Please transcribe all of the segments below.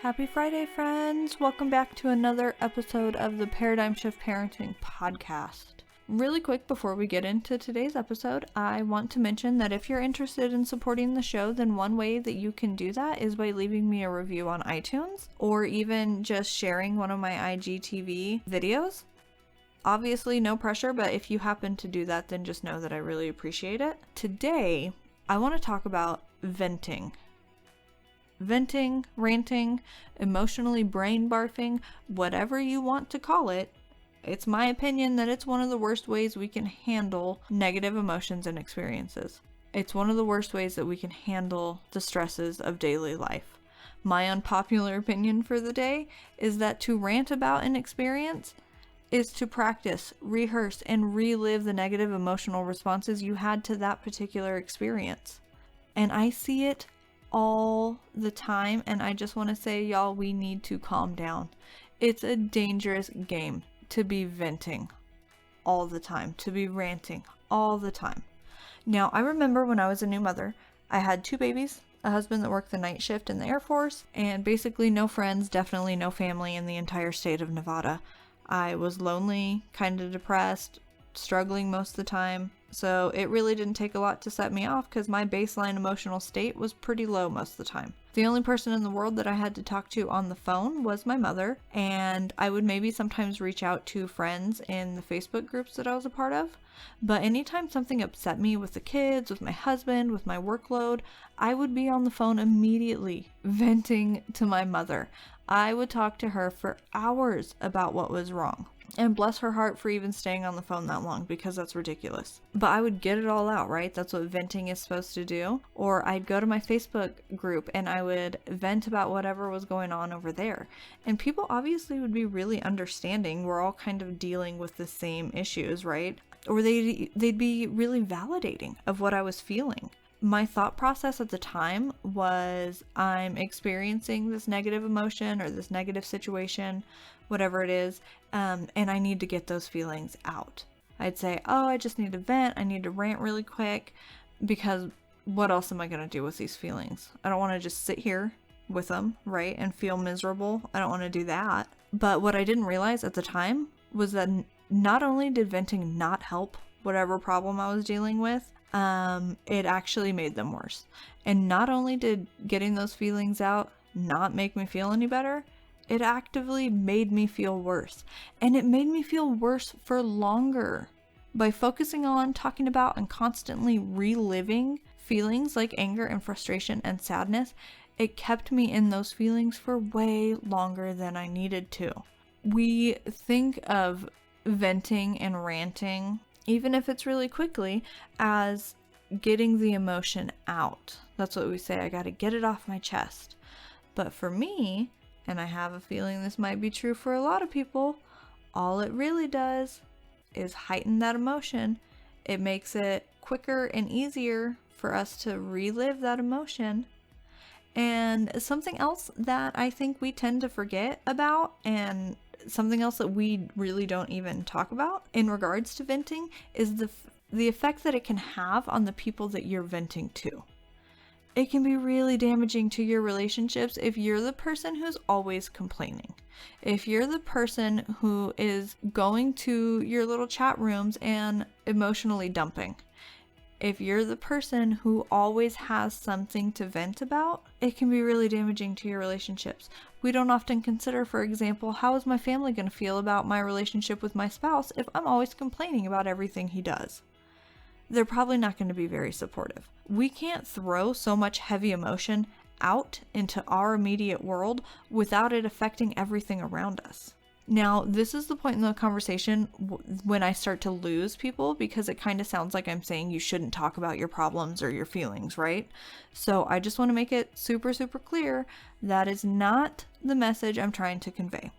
Happy Friday, friends! Welcome back to another episode of the Paradigm Shift Parenting Podcast. Really quick before we get into today's episode, I want to mention that if you're interested in supporting the show, then one way that you can do that is by leaving me a review on iTunes or even just sharing one of my IGTV videos. Obviously, no pressure, but if you happen to do that, then just know that I really appreciate it. Today, I want to talk about venting. Venting, ranting, emotionally brain-barfing, whatever you want to call it. It's my opinion that it's one of the worst ways we can handle negative emotions and experiences. It's one of the worst ways that we can handle the stresses of daily life. My unpopular opinion for the day is that to rant about an experience is to practice, rehearse, and relive the negative emotional responses you had to that particular experience. And I see it all the time, and I just want to say, y'all, we need to calm down. It's a dangerous game to be venting all the time, to be ranting all the time. Now, I remember when I was a new mother, I had 2 babies, a husband that worked the night shift in the Air Force, and basically no friends, definitely no family in the entire state of Nevada. I was lonely, kind of depressed, struggling most of the time. So it really didn't take a lot to set me off because my baseline emotional state was pretty low most of the time. The only person in the world that I had to talk to on the phone was my mother, and I would maybe sometimes reach out to friends in the Facebook groups that I was a part of. But anytime something upset me with the kids, with my husband, with my workload, I would be on the phone immediately venting to my mother. I would talk to her for hours about what was wrong. And bless her heart for even staying on the phone that long, because that's ridiculous. But I would get it all out, right? That's what venting is supposed to do. Or I'd go to my Facebook group and I would vent about whatever was going on over there. And people obviously would be really understanding. We're all kind of dealing with the same issues, right? Or they'd be really validating of what I was feeling. My thought process at the time was, I'm experiencing this negative emotion or this negative situation, whatever it is, and I need to get those feelings out. I'd say, I just need to vent, I need to rant really quick, because what else am I going to do with these feelings? I don't want to just sit here with them, right, and feel miserable. I don't want to do that. But what I didn't realize at the time was that not only did venting not help whatever problem I was dealing with, it actually made them worse. And not only did getting those feelings out not make me feel any better, it actively made me feel worse. And it made me feel worse for longer. By focusing on, talking about, and constantly reliving feelings like anger and frustration and sadness, it kept me in those feelings for way longer than I needed to. We think of venting and ranting, even if it's really quickly, as getting the emotion out. That's what we say, I gotta get it off my chest. But for me, and I have a feeling this might be true for a lot of people, all it really does is heighten that emotion. It makes it quicker and easier for us to relive that emotion. And something else that I think we tend to forget about, and something else that we really don't even talk about in regards to venting, is the effect that it can have on the people that you're venting to. It can be really damaging to your relationships if you're the person who's always complaining. If you're the person who is going to your little chat rooms and emotionally dumping. If you're the person who always has something to vent about, it can be really damaging to your relationships. We don't often consider, for example, how is my family going to feel about my relationship with my spouse if I'm always complaining about everything he does? They're probably not going to be very supportive. We can't throw so much heavy emotion out into our immediate world without it affecting everything around us. Now, this is the point in the conversation when I start to lose people, because it kind of sounds like I'm saying you shouldn't talk about your problems or your feelings, right? So I just want to make it super, super clear that is not the message I'm trying to convey.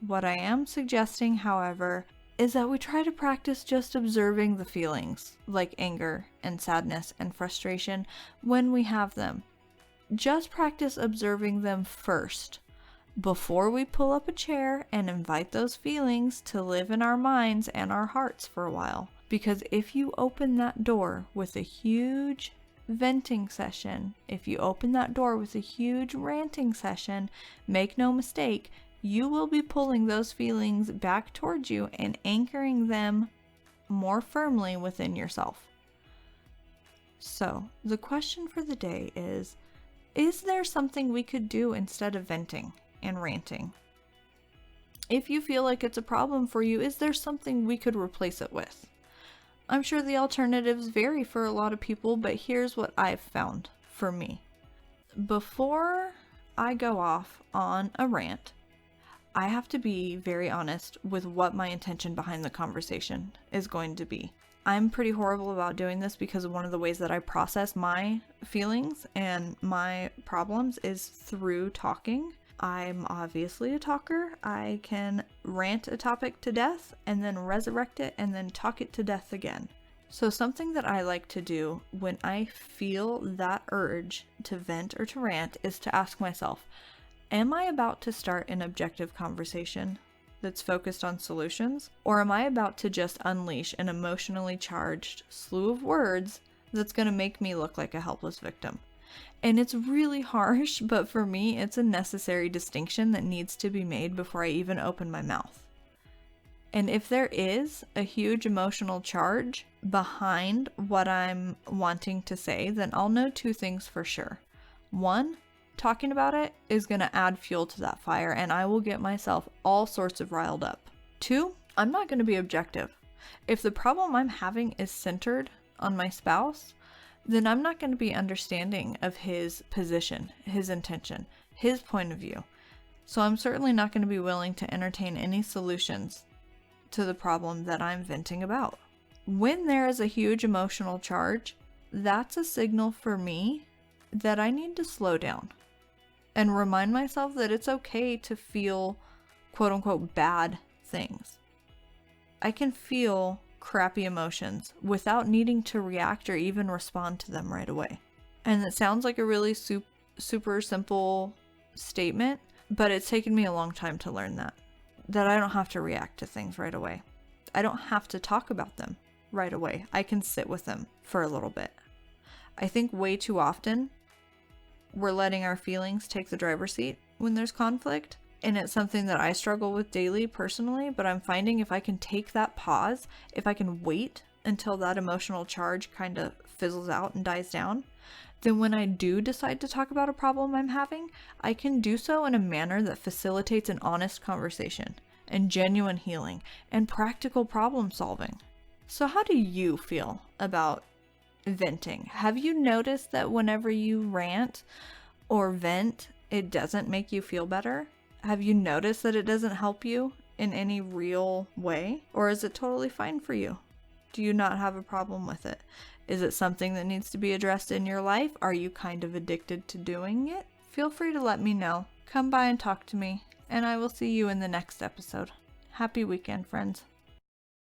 What I am suggesting, however, is that we try to practice just observing the feelings, like anger and sadness and frustration, when we have them. Just practice observing them first, before we pull up a chair and invite those feelings to live in our minds and our hearts for a while. Because if you open that door with a huge venting session, if you open that door with a huge ranting session, make no mistake, you will be pulling those feelings back towards you and anchoring them more firmly within yourself. So, the question for the day is there something we could do instead of venting and ranting? If you feel like it's a problem for you, is there something we could replace it with? I'm sure the alternatives vary for a lot of people, but here's what I've found for me. Before I go off on a rant, I have to be very honest with what my intention behind the conversation is going to be. I'm pretty horrible about doing this because one of the ways that I process my feelings and my problems is through talking. I'm obviously a talker. I can rant a topic to death and then resurrect it and then talk it to death again. So something that I like to do when I feel that urge to vent or to rant is to ask myself, am I about to start an objective conversation that's focused on solutions? Or am I about to just unleash an emotionally charged slew of words that's going to make me look like a helpless victim? And it's really harsh, but for me, it's a necessary distinction that needs to be made before I even open my mouth. And if there is a huge emotional charge behind what I'm wanting to say, then I'll know two things for sure. One, talking about it is going to add fuel to that fire, and I will get myself all sorts of riled up. Two, I'm not going to be objective. If the problem I'm having is centered on my spouse, then I'm not going to be understanding of his position, his intention, his point of view. So I'm certainly not going to be willing to entertain any solutions to the problem that I'm venting about. When there is a huge emotional charge, that's a signal for me that I need to slow down and remind myself that it's okay to feel quote unquote bad things. I can feel crappy emotions without needing to react or even respond to them right away. And it sounds like a really super simple statement, but it's taken me a long time to learn that I don't have to react to things right away. I don't have to talk about them right away. I can sit with them for a little bit. I think way too often we're letting our feelings take the driver's seat when there's conflict. And it's something that I struggle with daily personally, but I'm finding if I can take that pause, if I can wait until that emotional charge kind of fizzles out and dies down, then when I do decide to talk about a problem I'm having, I can do so in a manner that facilitates an honest conversation and genuine healing and practical problem solving. So how do you feel about venting? Have you noticed that whenever you rant or vent, it doesn't make you feel better? Have you noticed that it doesn't help you in any real way? Or is it totally fine for you? Do you not have a problem with it? Is it something that needs to be addressed in your life? Are you kind of addicted to doing it? Feel free to let me know. Come by and talk to me, and I will see you in the next episode. Happy weekend, friends.